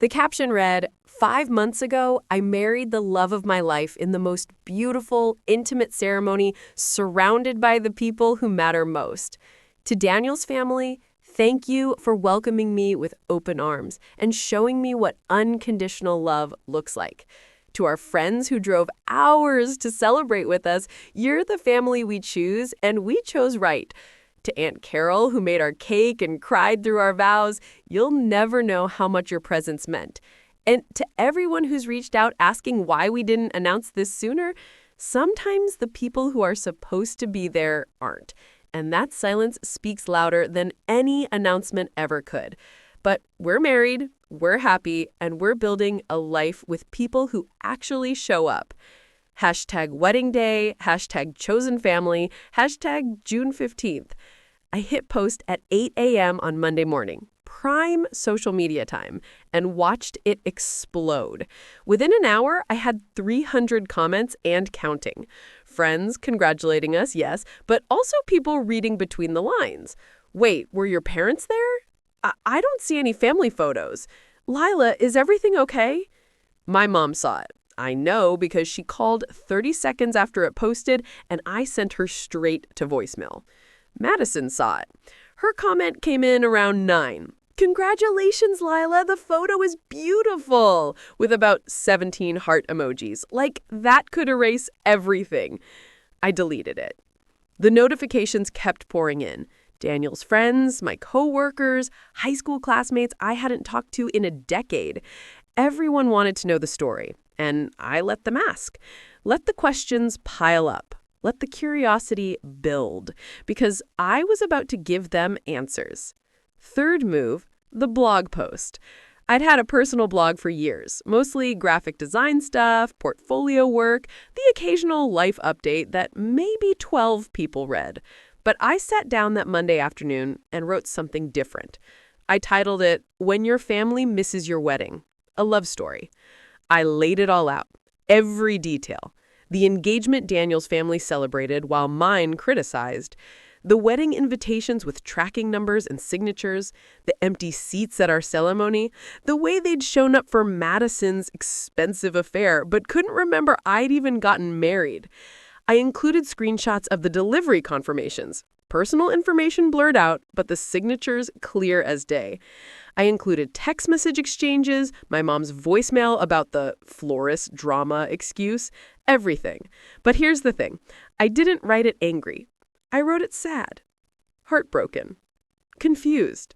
The caption read, "5 months ago, I married the love of my life in the most beautiful, intimate ceremony, surrounded by the people who matter most. To Daniel's family, thank you for welcoming me with open arms and showing me what unconditional love looks like. To our friends who drove hours to celebrate with us, you're the family we choose, and we chose right. To Aunt Carol, who made our cake and cried through our vows, you'll never know how much your presence meant. And to everyone who's reached out asking why we didn't announce this sooner, sometimes the people who are supposed to be there aren't. And that silence speaks louder than any announcement ever could. But we're married, we're happy, and we're building a life with people who actually show up. Hashtag wedding day, hashtag chosen family, hashtag June 15th. I hit post at 8 a.m. on Monday morning, prime social media time, and watched it explode. Within an hour, I had 300 comments and counting. Friends congratulating us, yes, but also people reading between the lines. Wait, were your parents there? I don't see any family photos. Lila, is everything okay? My mom saw it. I know because she called 30 seconds after it posted, and I sent her straight to voicemail. Madison saw it. Her comment came in around 9. "Congratulations, Lila, the photo is beautiful," with about 17 heart emojis. Like, that could erase everything. I deleted it. The notifications kept pouring in. Daniel's friends, my coworkers, high school classmates I hadn't talked to in a decade. Everyone wanted to know the story, and I let them ask. Let the questions pile up. Let the curiosity build, because I was about to give them answers. Third move, the blog post. I'd had a personal blog for years, mostly graphic design stuff, portfolio work, the occasional life update that maybe 12 people read. But I sat down that Monday afternoon and wrote something different. I titled it, "When Your Family Misses Your Wedding," a love story. I laid it all out, every detail. The engagement Daniel's family celebrated while mine criticized. The wedding invitations with tracking numbers and signatures, the empty seats at our ceremony, the way they'd shown up for Madison's expensive affair but couldn't remember I'd even gotten married. I included screenshots of the delivery confirmations. Personal information blurred out, but the signatures clear as day. I included text message exchanges, my mom's voicemail about the florist drama excuse, everything. But here's the thing. I didn't write it angry. I wrote it sad, heartbroken, confused.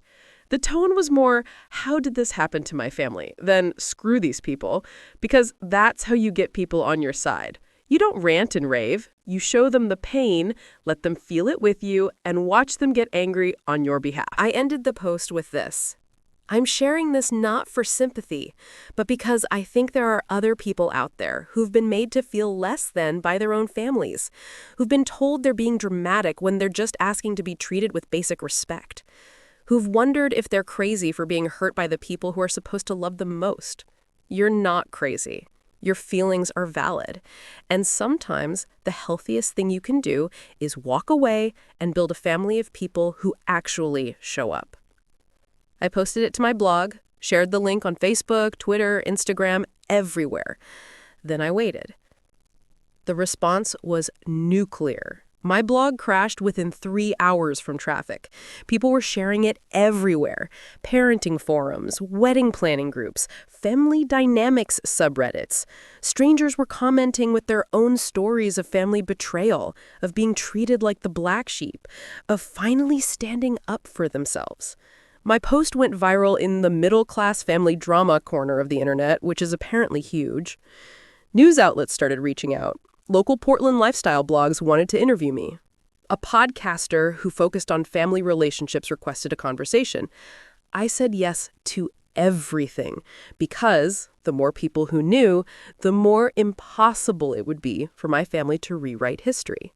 The tone was more, how did this happen to my family, than screw these people, because that's how you get people on your side. You don't rant and rave. You show them the pain, let them feel it with you, and watch them get angry on your behalf. I ended the post with this. "I'm sharing this not for sympathy, but because I think there are other people out there who've been made to feel less than by their own families, who've been told they're being dramatic when they're just asking to be treated with basic respect, who've wondered if they're crazy for being hurt by the people who are supposed to love them most. You're not crazy. Your feelings are valid. And sometimes the healthiest thing you can do is walk away and build a family of people who actually show up." I posted it to my blog, shared the link on Facebook, Twitter, Instagram, everywhere. Then I waited. The response was nuclear. My blog crashed within 3 hours from traffic. People were sharing it everywhere. Parenting forums, wedding planning groups, family dynamics subreddits. Strangers were commenting with their own stories of family betrayal, of being treated like the black sheep, of finally standing up for themselves. My post went viral in the middle-class family drama corner of the internet, which is apparently huge. News outlets started reaching out. Local Portland lifestyle blogs wanted to interview me. A podcaster who focused on family relationships requested a conversation. I said yes to everything because the more people who knew, the more impossible it would be for my family to rewrite history.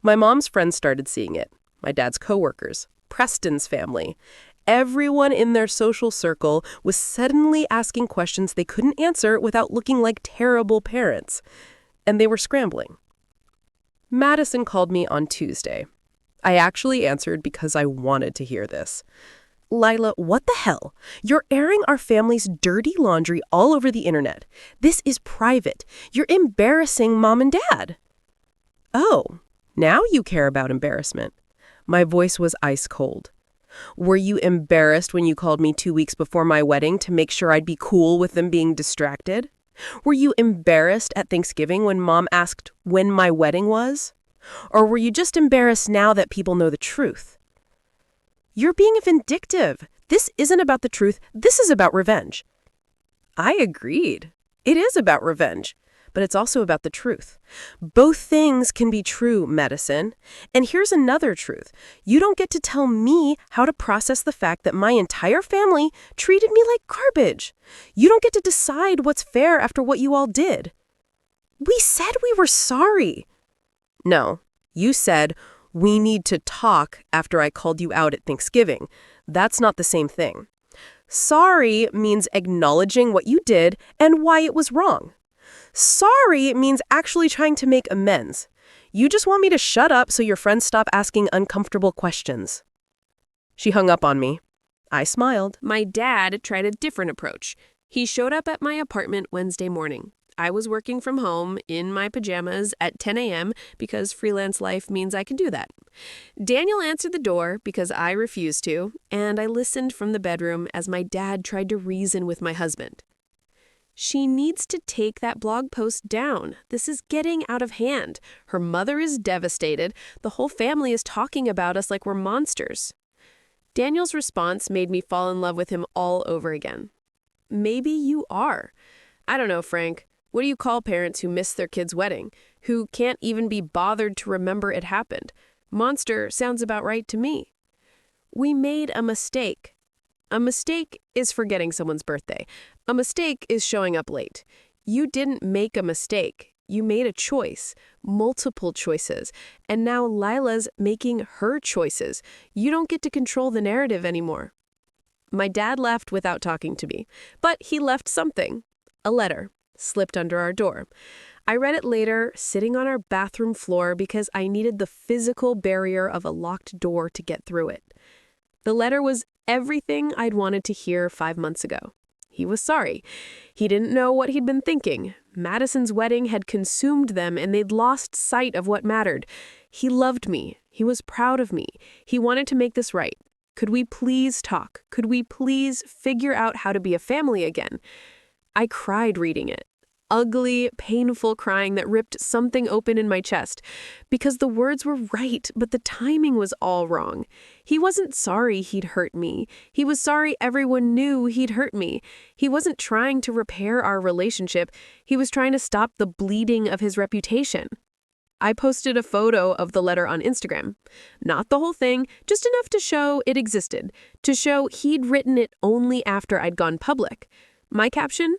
My mom's friends started seeing it, my dad's coworkers, Preston's family. Everyone in their social circle was suddenly asking questions they couldn't answer without looking like terrible parents. And they were scrambling. Madison called me on Tuesday. I actually answered because I wanted to hear this. Lila, what the hell? You're airing our family's dirty laundry all over the internet. This is private. You're embarrassing Mom and Dad. Oh, now you care about embarrassment. My voice was ice cold. Were you embarrassed when you called me 2 weeks before my wedding to make sure I'd be cool with them being distracted? Were you embarrassed at Thanksgiving when Mom asked when my wedding was? Or were you just embarrassed now that people know the truth? You're being vindictive. This isn't about the truth. This is about revenge. I agreed. It is about revenge, but it's also about the truth. Both things can be true, Madison. And here's another truth. You don't get to tell me how to process the fact that my entire family treated me like garbage. You don't get to decide what's fair after what you all did. We said we were sorry. No, you said, we need to talk after I called you out at Thanksgiving. That's not the same thing. Sorry means acknowledging what you did and why it was wrong. Sorry means actually trying to make amends. You just want me to shut up so your friends stop asking uncomfortable questions. She hung up on me. I smiled. My dad tried a different approach. He showed up at my apartment Wednesday morning. I was working from home in my pajamas at 10 a.m. because freelance life means I can do that. Daniel answered the door because I refused to, and I listened from the bedroom as my dad tried to reason with my husband. She needs to take that blog post down. This is getting out of hand. Her mother is devastated. The whole family is talking about us like we're monsters. Daniel's response made me fall in love with him all over again. Maybe you are. I don't know, Frank. What do you call parents who miss their kid's wedding, who can't even be bothered to remember it happened? Monster sounds about right to me. We made a mistake. A mistake is forgetting someone's birthday. A mistake is showing up late. You didn't make a mistake. You made a choice, multiple choices, and now Lila's making her choices. You don't get to control the narrative anymore. My dad left without talking to me, but he left something, a letter. Slipped under our door. I read it later, sitting on our bathroom floor because I needed the physical barrier of a locked door to get through it. The letter was everything I'd wanted to hear 5 months ago. He was sorry. He didn't know what he'd been thinking. Madison's wedding had consumed them and they'd lost sight of what mattered. He loved me. He was proud of me. He wanted to make this right. Could we please talk? Could we please figure out how to be a family again? I cried reading it. Ugly, painful crying that ripped something open in my chest. Because the words were right, but the timing was all wrong. He wasn't sorry he'd hurt me. He was sorry everyone knew he'd hurt me. He wasn't trying to repair our relationship. He was trying to stop the bleeding of his reputation. I posted a photo of the letter on Instagram. Not the whole thing, just enough to show it existed. To show he'd written it only after I'd gone public. My caption?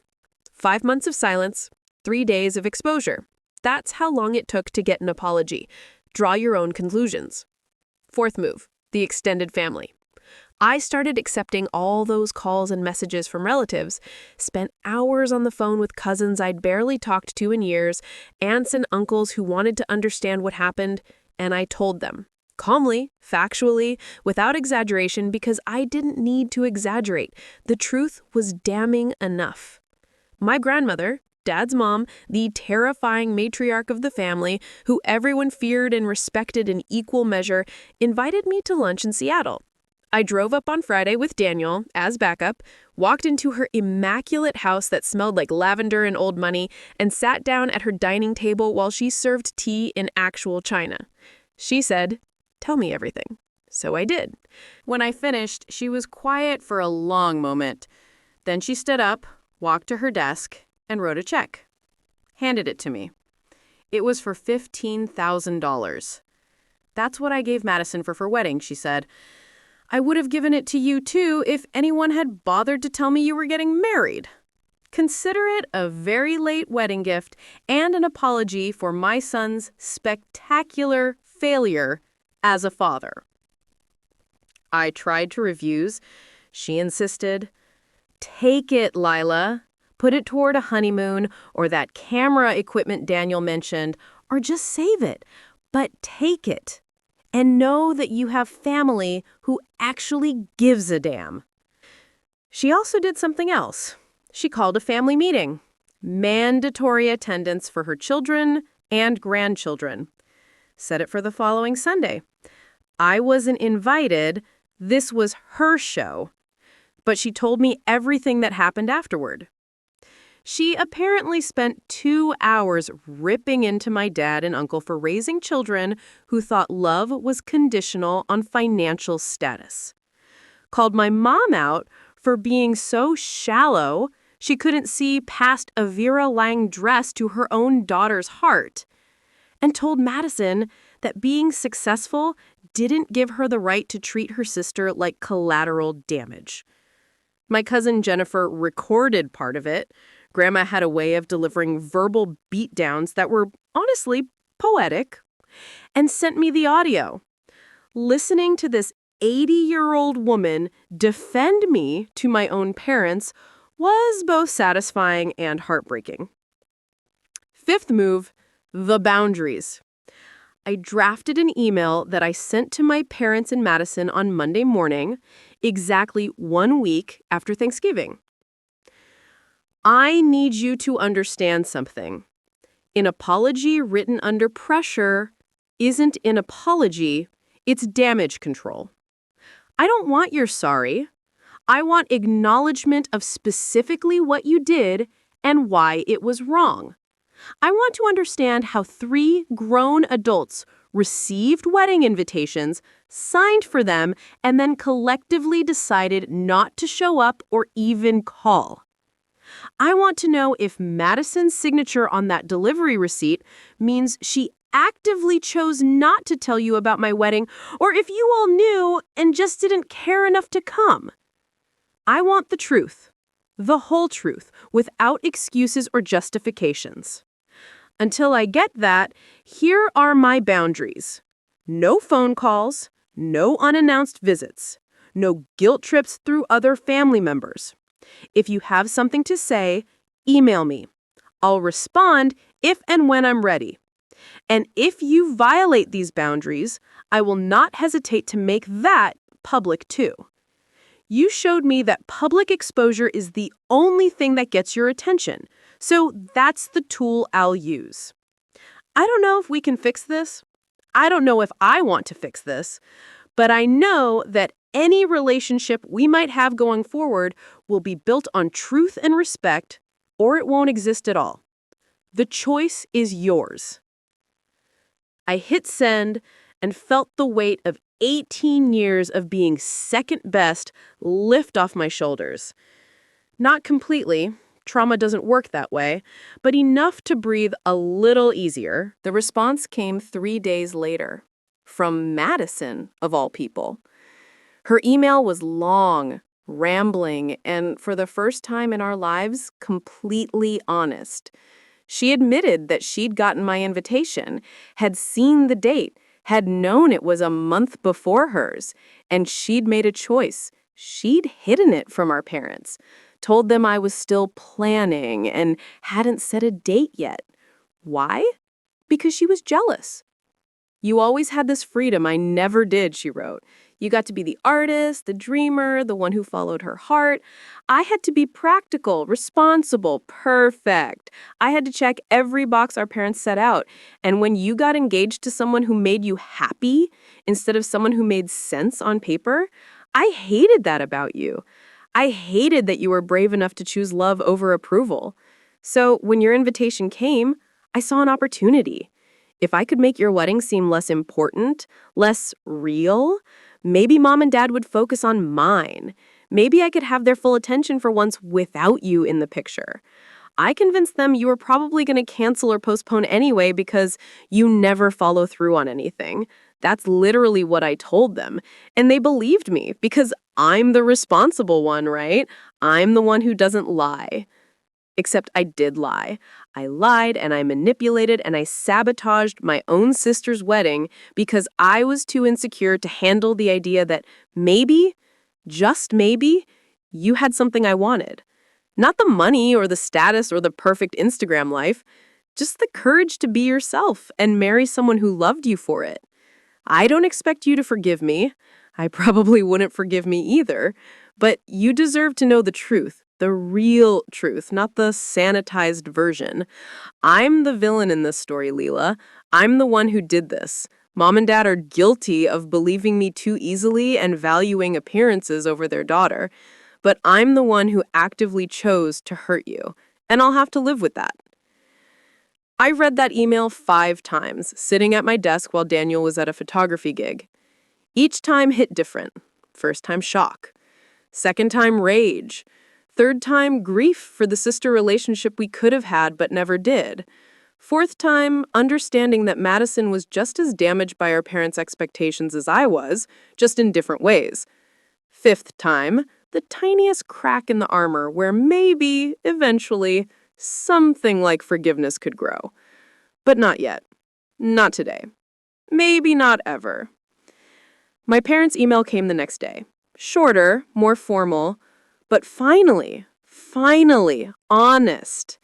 5 months of silence, 3 days of exposure. That's how long it took to get an apology. Draw your own conclusions. Fourth move, the extended family. I started accepting all those calls and messages from relatives, spent hours on the phone with cousins I'd barely talked to in years, aunts and uncles who wanted to understand what happened, and I told them. Calmly, factually, without exaggeration, because I didn't need to exaggerate. The truth was damning enough. My grandmother, Dad's mom, the terrifying matriarch of the family, who everyone feared and respected in equal measure, invited me to lunch in Seattle. I drove up on Friday with Daniel, as backup, walked into her immaculate house that smelled like lavender and old money, and sat down at her dining table while she served tea in actual china. She said, "Tell me everything." So I did. When I finished, she was quiet for a long moment. Then she stood up, walked to her desk, and wrote a check. Handed it to me. It was for $15,000. "That's what I gave Madison for her wedding," she said. "I would have given it to you, too, if anyone had bothered to tell me you were getting married. Consider it a very late wedding gift and an apology for my son's spectacular failure as a father." I tried to refuse. She insisted. "Take it, Lila. Put it toward a honeymoon or that camera equipment Daniel mentioned, or just save it. But take it. and know that you have family who actually gives a damn. She also did something else. She called a family meeting. Mandatory attendance for her children and grandchildren. Set it for the following Sunday. I wasn't invited. This was her show. But she told me everything that happened afterward. She apparently spent 2 hours ripping into my dad and uncle for raising children who thought love was conditional on financial status. Called my mom out for being so shallow she couldn't see past a Vera Lang dress to her own daughter's heart. And told Madison that being successful didn't give her the right to treat her sister like collateral damage. My cousin Jennifer recorded part of it. Grandma had a way of delivering verbal beatdowns that were, honestly, poetic, and sent me the audio. Listening to this 80-year-old woman defend me to my own parents was both satisfying and heartbreaking. Fifth move, the boundaries. I drafted an email that I sent to my parents in Madison on Monday morning, exactly 1 week after Thanksgiving. I need you to understand something. An apology written under pressure isn't an apology, it's damage control. I don't want your sorry. I want acknowledgement of specifically what you did and why it was wrong. I want to understand how 3 grown adults received wedding invitations, signed for them, and then collectively decided not to show up or even call. I want to know if Madison's signature on that delivery receipt means she actively chose not to tell you about my wedding, or if you all knew and just didn't care enough to come. I want the truth, the whole truth, without excuses or justifications. Until I get that, here are my boundaries. No phone calls, no unannounced visits, no guilt trips through other family members. If you have something to say, email me. I'll respond if and when I'm ready. And if you violate these boundaries, I will not hesitate to make that public too. You showed me that public exposure is the only thing that gets your attention, so that's the tool I'll use. I don't know if we can fix this. I don't know if I want to fix this, but I know that any relationship we might have going forward will be built on truth and respect, or it won't exist at all. The choice is yours. I hit send and felt the weight of 18 years of being second best lift off my shoulders. Not completely. Trauma doesn't work that way, but enough to breathe a little easier. The response came 3 days later, from Madison, of all people. Her email was long, rambling, and for the first time in our lives, completely honest. She admitted that she'd gotten my invitation, had seen the date, had known it was a month before hers, and she'd made a choice. She'd hidden it from our parents, told them I was still planning and hadn't set a date yet. Why? Because she was jealous. You always had this freedom I never did, she wrote. You got to be the artist, the dreamer, the one who followed her heart. I had to be practical, responsible, perfect. I had to check every box our parents set out. And when you got engaged to someone who made you happy instead of someone who made sense on paper, I hated that about you. I hated that you were brave enough to choose love over approval. So when your invitation came, I saw an opportunity. If I could make your wedding seem less important, less real, maybe mom and dad would focus on mine. Maybe I could have their full attention for once without you in the picture. I convinced them you were probably going to cancel or postpone anyway because you never follow through on anything. That's literally what I told them. And they believed me because I'm the responsible one, right? I'm the one who doesn't lie. Except I did lie. I lied and I manipulated and I sabotaged my own sister's wedding because I was too insecure to handle the idea that maybe, just maybe, you had something I wanted. Not the money or the status or the perfect Instagram life, just the courage to be yourself and marry someone who loved you for it. I don't expect you to forgive me. I probably wouldn't forgive me either. But you deserve to know the truth, the real truth, not the sanitized version. I'm the villain in this story, Leela. I'm the one who did this. Mom and Dad are guilty of believing me too easily and valuing appearances over their daughter. But I'm the one who actively chose to hurt you, and I'll have to live with that. I read that email 5 times, sitting at my desk while Daniel was at a photography gig. Each time hit different. First time shock. Second time rage. Third time grief for the sister relationship we could have had but never did. Fourth time, understanding that Madison was just as damaged by our parents' expectations as I was, just in different ways. Fifth time, the tiniest crack in the armor where maybe, eventually, something like forgiveness could grow. But not yet. Not today. Maybe not ever. My parents' email came the next day. Shorter, more formal, but finally, honest.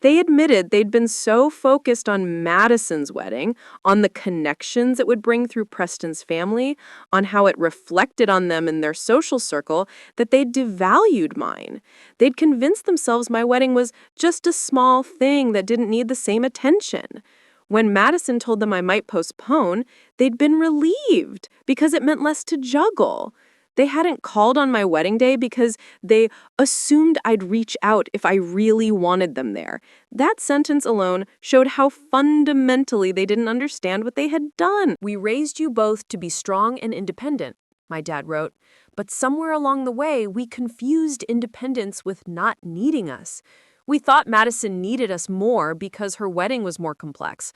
They admitted they'd been so focused on Madison's wedding, on the connections it would bring through Preston's family, on how it reflected on them in their social circle, that they'd devalued mine. They'd convinced themselves my wedding was just a small thing that didn't need the same attention. When Madison told them I might postpone, they'd been relieved because it meant less to juggle. They hadn't called on my wedding day because they assumed I'd reach out if I really wanted them there. That sentence alone showed how fundamentally they didn't understand what they had done. "We raised you both to be strong and independent," my dad wrote. "But somewhere along the way, we confused independence with not needing us. We thought Madison needed us more because her wedding was more complex.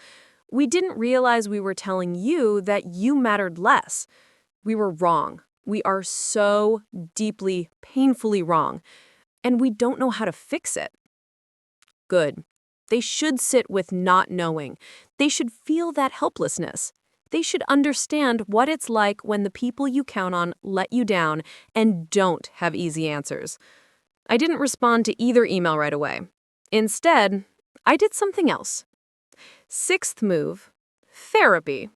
We didn't realize we were telling you that you mattered less. We were wrong. We are so deeply, painfully wrong. And we don't know how to fix it." Good. They should sit with not knowing. They should feel that helplessness. They should understand what it's like when the people you count on let you down and don't have easy answers. I didn't respond to either email right away. Instead, I did something else. Sixth move, therapy.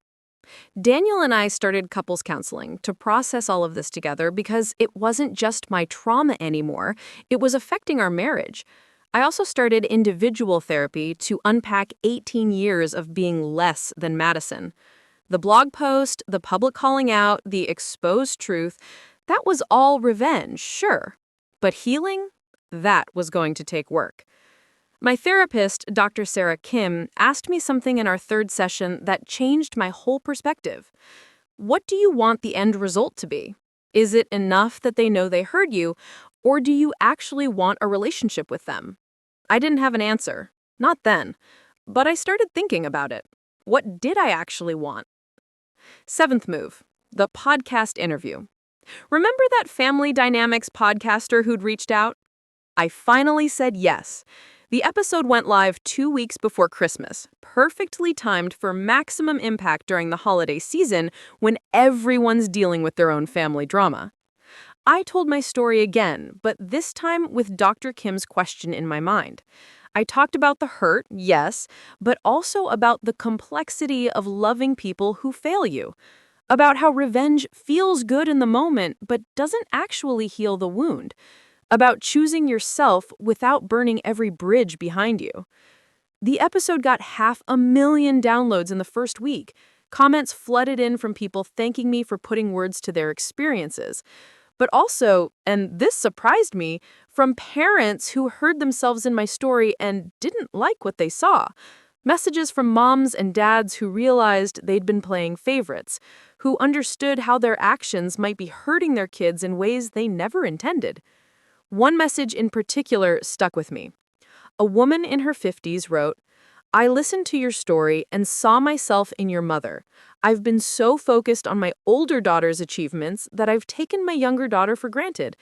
Daniel and I started couples counseling to process all of this together because it wasn't just my trauma anymore, it was affecting our marriage. I also started individual therapy to unpack 18 years of being less than Madison. The blog post, the public calling out, the exposed truth, that was all revenge, sure. But healing? That was going to take work. My therapist, Dr. Sarah Kim, asked me something in our third session that changed my whole perspective. What do you want the end result to be? Is it enough that they know they heard you, or do you actually want a relationship with them? I didn't have an answer. Not then. But I started thinking about it. What did I actually want? Seventh move, the podcast interview. Remember that Family Dynamics podcaster who'd reached out? I finally said yes. The episode went live 2 weeks before Christmas, perfectly timed for maximum impact during the holiday season when everyone's dealing with their own family drama. I told my story again, but this time with Dr. Kim's question in my mind. I talked about the hurt, yes, but also about the complexity of loving people who fail you. About how revenge feels good in the moment, but doesn't actually heal the wound. About choosing yourself without burning every bridge behind you. The episode got 500,000 downloads in the first week. Comments flooded in from people thanking me for putting words to their experiences. But also, and this surprised me, from parents who heard themselves in my story and didn't like what they saw. Messages from moms and dads who realized they'd been playing favorites, who understood how their actions might be hurting their kids in ways they never intended. One message in particular stuck with me. A woman in her 50s wrote, "I listened to your story and saw myself in your mother. I've been so focused on my older daughter's achievements that I've taken my younger daughter for granted.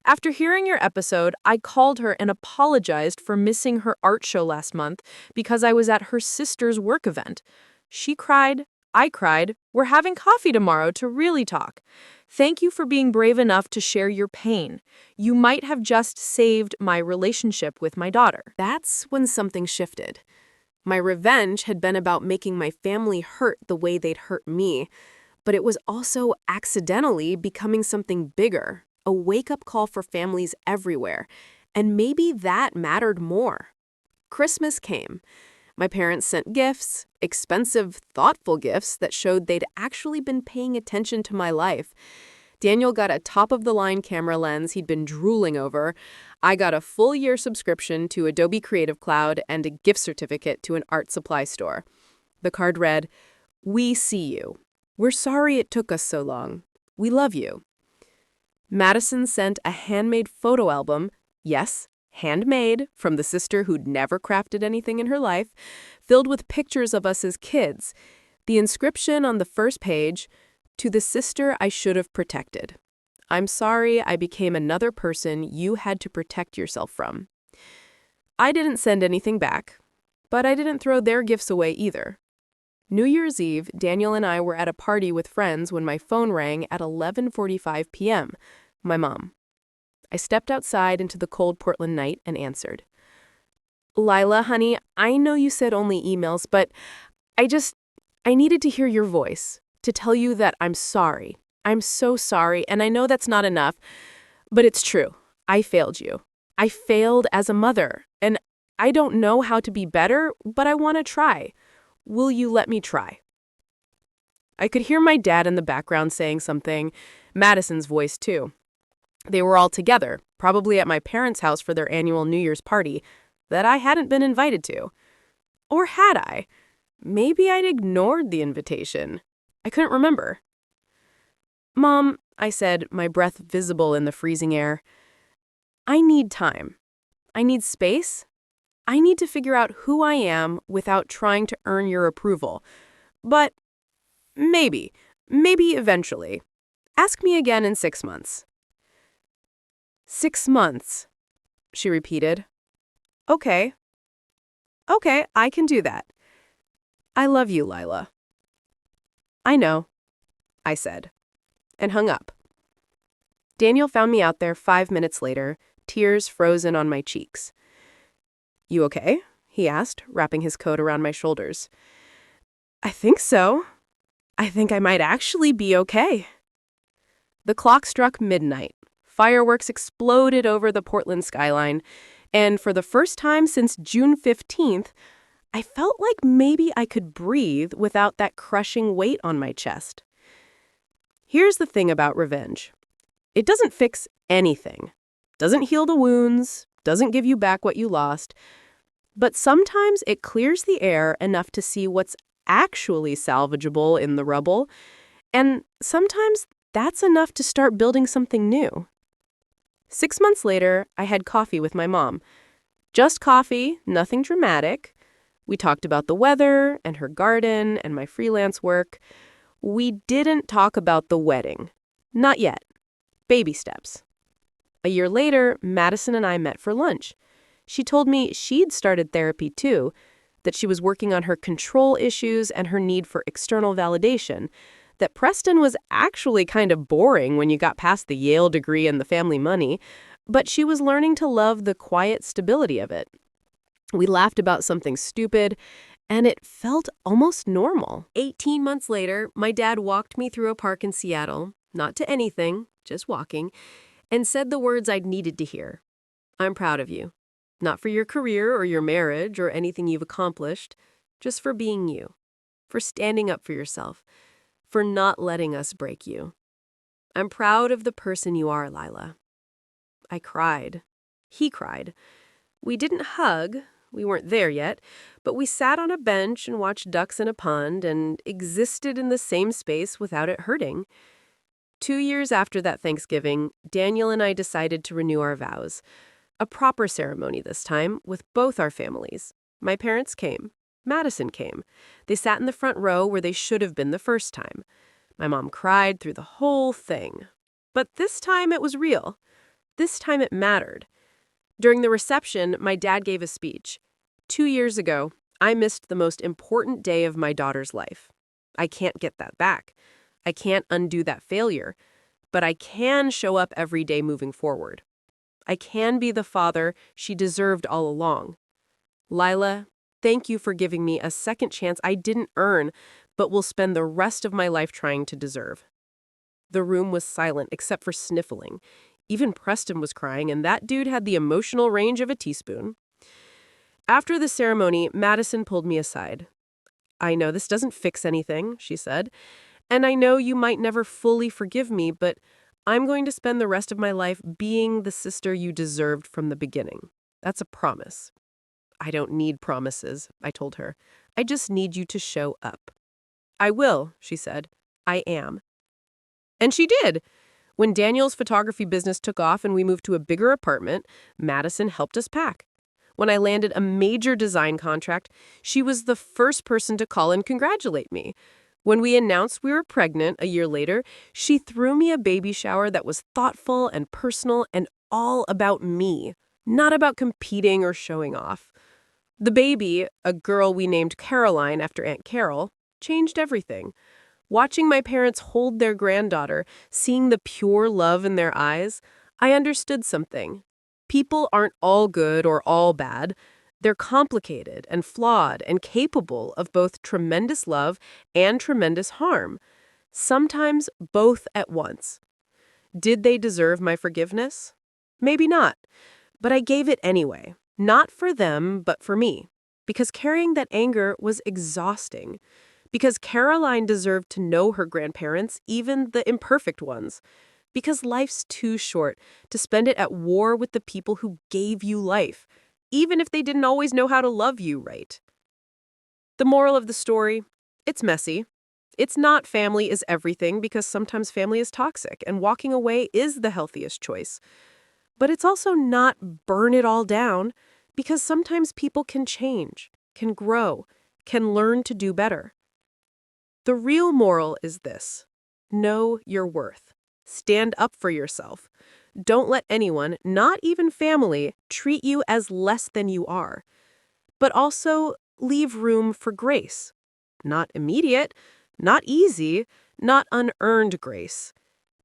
After hearing your episode, I called her and apologized for missing her art show last month because I was at her sister's work event. She cried, I cried. We're having coffee tomorrow to really talk. Thank you for being brave enough to share your pain. You might have just saved my relationship with my daughter." That's when something shifted. My revenge had been about making my family hurt the way they'd hurt me, but it was also accidentally becoming something bigger, a wake-up call for families everywhere, and maybe that mattered more. Christmas came. My parents sent gifts, expensive, thoughtful gifts that showed they'd actually been paying attention to my life. Daniel got a top-of-the-line camera lens he'd been drooling over. I got a full-year subscription to Adobe Creative Cloud and a gift certificate to an art supply store. The card read, "We see you. We're sorry it took us so long. We love you." Madison sent a handmade photo album, yes, handmade, from the sister who'd never crafted anything in her life, filled with pictures of us as kids. The inscription on the first page, "To the sister I should have protected. I'm sorry I became another person you had to protect yourself from." I didn't send anything back, but I didn't throw their gifts away either. New Year's Eve, Daniel and I were at a party with friends when my phone rang at 11:45 p.m. My mom. I stepped outside into the cold Portland night and answered. "Lila, honey, I know you said only emails, but I needed to hear your voice, to tell you that I'm sorry. I'm so sorry, and I know that's not enough, but it's true. I failed you. I failed as a mother, and I don't know how to be better, but I want to try. Will you let me try?" I could hear my dad in the background saying something, Madison's voice too. They were all together, probably at my parents' house for their annual New Year's party that I hadn't been invited to. Or had I? Maybe I'd ignored the invitation. I couldn't remember. "Mom," I said, my breath visible in the freezing air, "I need time. I need space. I need to figure out who I am without trying to earn your approval. But maybe eventually. Ask me again in 6 months." 6 months, she repeated. Okay, I can do that. I love you, Lila." "I know," I said, and hung up. Daniel found me out there 5 minutes later, tears frozen on my cheeks. "You okay?" he asked, wrapping his coat around my shoulders. "I think so. I think I might actually be okay." The clock struck midnight. Fireworks exploded over the Portland skyline, and for the first time since June 15th, I felt like maybe I could breathe without that crushing weight on my chest. Here's the thing about revenge. It doesn't fix anything. Doesn't heal the wounds, doesn't give you back what you lost, but sometimes it clears the air enough to see what's actually salvageable in the rubble, and sometimes that's enough to start building something new. 6 months later, I had coffee with my mom. Just coffee, nothing dramatic. We talked about the weather and her garden and my freelance work. We didn't talk about the wedding. Not yet. Baby steps. A year later, Madison and I met for lunch. She told me she'd started therapy too, that she was working on her control issues and her need for external validation, that Preston was actually kind of boring when you got past the Yale degree and the family money, but she was learning to love the quiet stability of it. We laughed about something stupid, and it felt almost normal. 18 months later, my dad walked me through a park in Seattle, not to anything, just walking, and said the words I'd needed to hear. "I'm proud of you. Not for your career or your marriage or anything you've accomplished, just for being you, for standing up for yourself, for not letting us break you. I'm proud of the person you are, Lila." I cried. He cried. We didn't hug. We weren't there yet, but we sat on a bench and watched ducks in a pond and existed in the same space without it hurting. 2 years after that Thanksgiving, Daniel and I decided to renew our vows. A proper ceremony this time, with both our families. My parents came. Madison came. They sat in the front row where they should have been the first time. My mom cried through the whole thing. But this time it was real. This time it mattered. During the reception, my dad gave a speech. 2 years ago, I missed the most important day of my daughter's life. I can't get that back. I can't undo that failure. But I can show up every day moving forward. I can be the father she deserved all along. Lila, Thank you for giving me a second chance I didn't earn, but will spend the rest of my life trying to deserve." The room was silent except for sniffling. Even Preston was crying, and that dude had the emotional range of a teaspoon. After the ceremony, Madison pulled me aside. "I know this doesn't fix anything," she said, "and I know you might never fully forgive me, but I'm going to spend the rest of my life being the sister you deserved from the beginning. That's a promise." "I don't need promises," I told her. "I just need you to show up." "I will," she said. "I am." And she did. When Daniel's photography business took off and we moved to a bigger apartment, Madison helped us pack. When I landed a major design contract, she was the first person to call and congratulate me. When we announced we were pregnant a year later, she threw me a baby shower that was thoughtful and personal and all about me, not about competing or showing off. The baby, a girl we named Caroline after Aunt Carol, changed everything. Watching my parents hold their granddaughter, seeing the pure love in their eyes, I understood something. People aren't all good or all bad. They're complicated and flawed and capable of both tremendous love and tremendous harm. Sometimes both at once. Did they deserve my forgiveness? Maybe not. But I gave it anyway. Not for them, but for me. Because carrying that anger was exhausting. Because Caroline deserved to know her grandparents, even the imperfect ones. Because life's too short to spend it at war with the people who gave you life, even if they didn't always know how to love you right. The moral of the story, it's messy. It's not family is everything because sometimes family is toxic and walking away is the healthiest choice. But it's also not burn it all down because sometimes people can change, can grow, can learn to do better. The real moral is this: know your worth. Stand up for yourself. Don't let anyone, not even family, treat you as less than you are. But also leave room for grace. Not immediate, not easy, not unearned grace,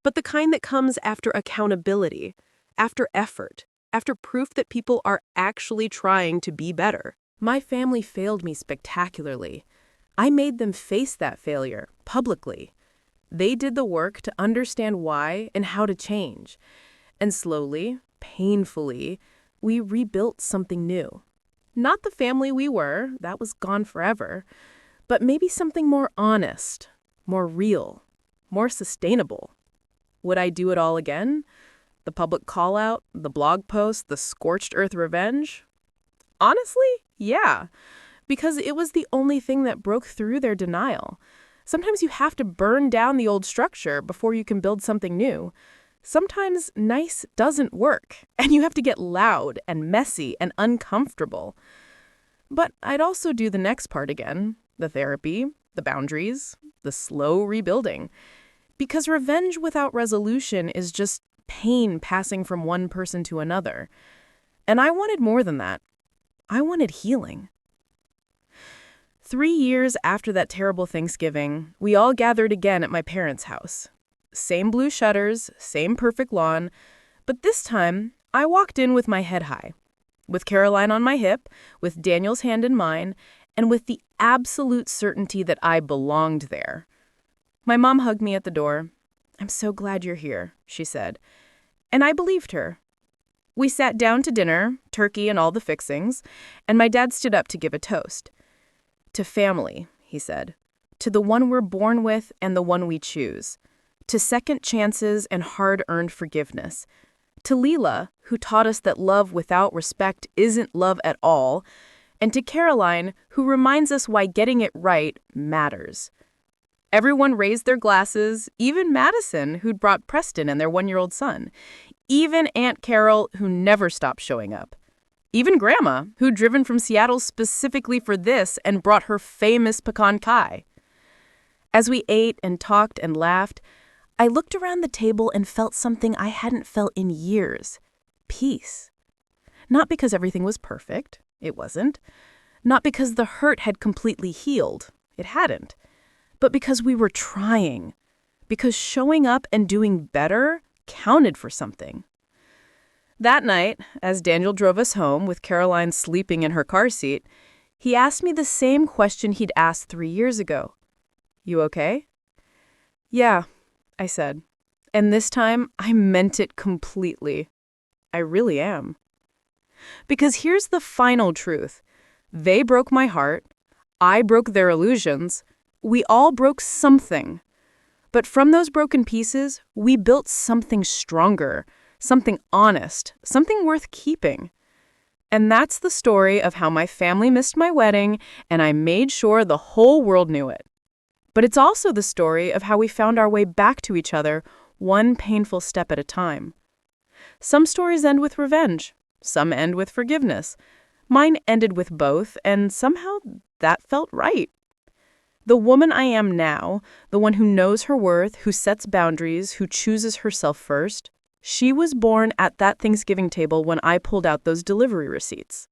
but the kind that comes after accountability, after effort, after proof that people are actually trying to be better. My family failed me spectacularly. I made them face that failure publicly. They did the work to understand why and how to change. And slowly, painfully, we rebuilt something new. Not the family we were, that was gone forever, but maybe something more honest, more real, more sustainable. Would I do it all again? The public call-out, the blog post, the scorched earth revenge? Honestly, yeah, because it was the only thing that broke through their denial. Sometimes you have to burn down the old structure before you can build something new. Sometimes nice doesn't work, and you have to get loud and messy and uncomfortable. But I'd also do the next part again, the therapy, the boundaries, the slow rebuilding. Because revenge without resolution is just pain passing from one person to another. And I wanted more than that. I wanted healing. 3 years after that terrible Thanksgiving, we all gathered again at my parents' house. Same blue shutters, same perfect lawn, but this time I walked in with my head high, with Caroline on my hip, with Daniel's hand in mine, and with the absolute certainty that I belonged there. My mom hugged me at the door. "I'm so glad you're here," she said. And I believed her. We sat down to dinner, turkey and all the fixings, and my dad stood up to give a toast. "To family," he said. "To the one we're born with and the one we choose. To second chances and hard-earned forgiveness. To Leela, who taught us that love without respect isn't love at all. And to Caroline, who reminds us why getting it right matters." Everyone raised their glasses, even Madison, who'd brought Preston and their 1-year-old son. Even Aunt Carol, who never stopped showing up. Even Grandma, who'd driven from Seattle specifically for this and brought her famous pecan pie. As we ate and talked and laughed, I looked around the table and felt something I hadn't felt in years. Peace. Not because everything was perfect. It wasn't. Not because the hurt had completely healed. It hadn't. But because we were trying. Because showing up and doing better counted for something. That night, as Daniel drove us home with Caroline sleeping in her car seat, He asked me the same question he'd asked 3 years ago. "You okay?" "Yeah," I said. And this time, I meant it completely. I really am. Because here's the final truth. They broke my heart. I broke their illusions. We all broke something. But from those broken pieces, we built something stronger, something honest, something worth keeping. And that's the story of how my family missed my wedding, and I made sure the whole world knew it. But it's also the story of how we found our way back to each other, one painful step at a time. Some stories end with revenge. Some end with forgiveness. Mine ended with both, and somehow that felt right. The woman I am now, the one who knows her worth, who sets boundaries, who chooses herself first, she was born at that Thanksgiving table when I pulled out those delivery receipts.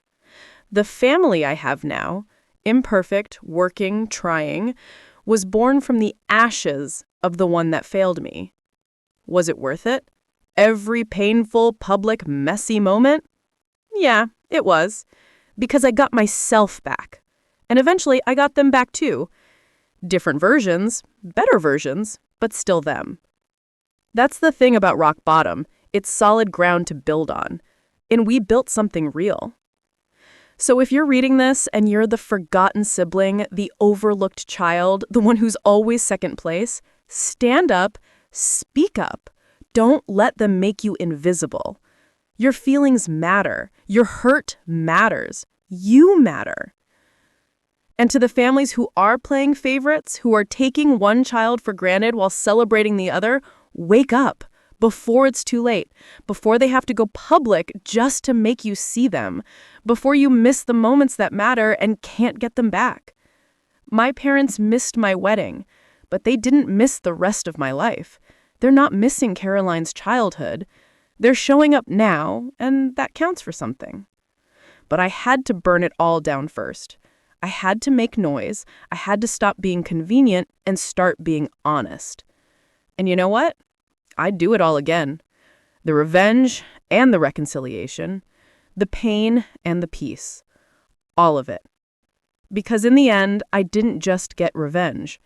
The family I have now, imperfect, working, trying, was born from the ashes of the one that failed me. Was it worth it? Every painful, public, messy moment? Yeah, it was. Because I got myself back. And eventually I got them back too. Different versions, better versions, but still them. That's the thing about rock bottom. It's solid ground to build on. And we built something real. So if you're reading this and you're the forgotten sibling, the overlooked child, the one who's always second place, stand up, speak up. Don't let them make you invisible. Your feelings matter. Your hurt matters. You matter. And to the families who are playing favorites, who are taking one child for granted while celebrating the other, wake up before it's too late, before they have to go public just to make you see them, before you miss the moments that matter and can't get them back. My parents missed my wedding, but they didn't miss the rest of my life. They're not missing Caroline's childhood. They're showing up now, and that counts for something. But I had to burn it all down first. I had to make noise. I had to stop being convenient and start being honest. And you know what? I'd do it all again. The revenge and the reconciliation, the pain and the peace. All of it. Because in the end, I didn't just get revenge.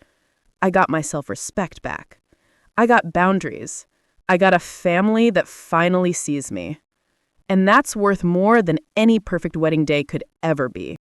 I got my self-respect back. I got boundaries. I got a family that finally sees me. And that's worth more than any perfect wedding day could ever be.